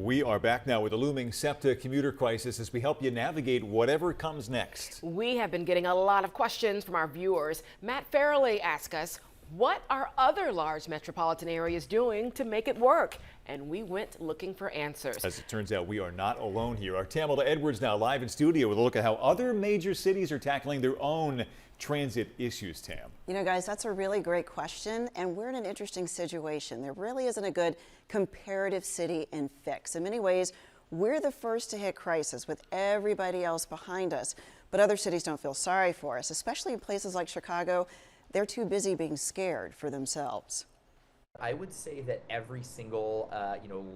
We are back now with the looming SEPTA commuter crisis as we help you navigate whatever comes next. We have been getting a lot of questions from our viewers. Matt Farrelly asked us, what are other large metropolitan areas doing to make it work? And we went looking for answers. As it turns out, we are not alone here. Our Tamala Edwards now live in studio with a look at how other major cities are tackling their own transit issues, Tam. You know, guys, that's a really great question, and we're in an interesting situation. There really isn't a good comparative city in fix. In many ways, we're the first to hit crisis with everybody else behind us, but other cities don't feel sorry for us, especially in places like Chicago. They're too busy being scared for themselves. I would say that every single,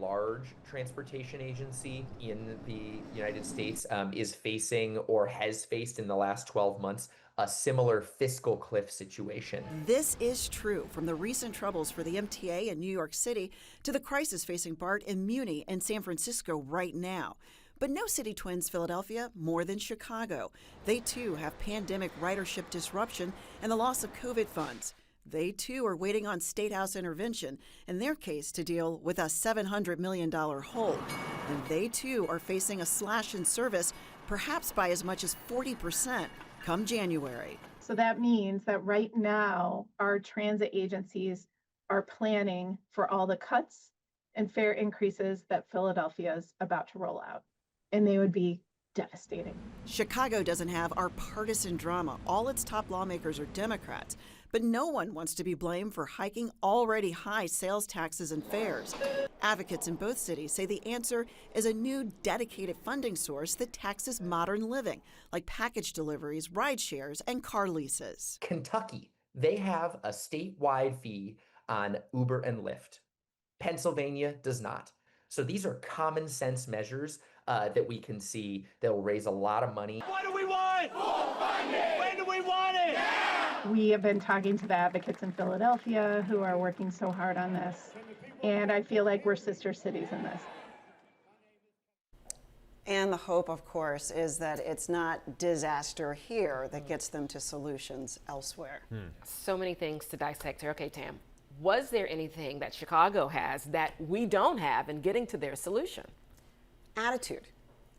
large transportation agency in the United States is facing or has faced in the last 12 months a similar fiscal cliff situation. This is true, from the recent troubles for the MTA in New York City to the crisis facing BART and Muni in San Francisco right now. But no city twins Philadelphia more than Chicago. They too have pandemic ridership disruption and the loss of COVID funds. They too are waiting on State House intervention, in their case to deal with a $700 million hole. And they too are facing a slash in service, perhaps by as much as 40% come January. So that means that right now our transit agencies are planning for all the cuts and fare increases that Philadelphia is about to roll out. And they would be devastating. Chicago doesn't have our partisan drama. All its top lawmakers are Democrats. But no one wants to be blamed for hiking already high sales taxes and fares. Advocates in both cities say the answer is a new dedicated funding source that taxes modern living, like package deliveries, ride shares, and car leases. Kentucky, they have a statewide fee on Uber and Lyft. Pennsylvania does not. So these are common sense measures that we can see that will raise a lot of money. What do we want? Full funding! When do we want it? Now! We have been talking to the advocates in Philadelphia who are working so hard on this. And I feel like we're sister cities in this. And the hope, of course, is that it's not disaster here that gets them to solutions elsewhere. So many things to dissect here. Okay, Tam, was there anything that Chicago has that we don't have in getting to their solution? Attitude,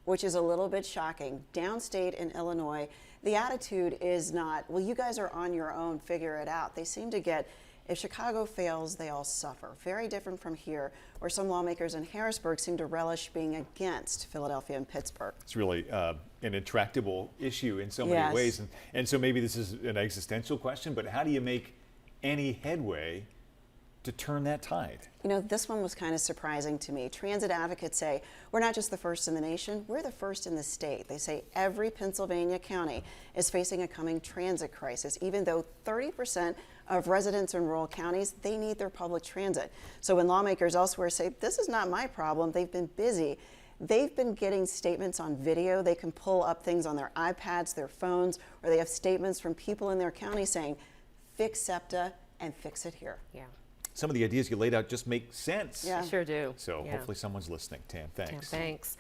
which is a little bit shocking. Downstate in Illinois, the attitude is not, well, you guys are on your own, figure it out. They seem to get, if Chicago fails, they all suffer. Very different from here, where some lawmakers in Harrisburg seem to relish being against Philadelphia and Pittsburgh. It's really an intractable issue in so many ways. And so maybe this is an existential question, but how do you make any headway to turn that tide? You know, this one was kind of surprising to me. Transit advocates say, we're not just the first in the nation, we're the first in the state. They say every Pennsylvania county is facing a coming transit crisis, even though 30% of residents in rural counties, they need their public transit. So when lawmakers elsewhere say, this is not my problem, they've been busy, they've been getting statements on video. They can pull up things on their iPads, their phones, or they have statements from people in their county saying, fix SEPTA and fix it here. Yeah. Some of the ideas you laid out just make sense. Yeah. Sure do. So Yeah. hopefully someone's listening. Tam, thanks. Thanks.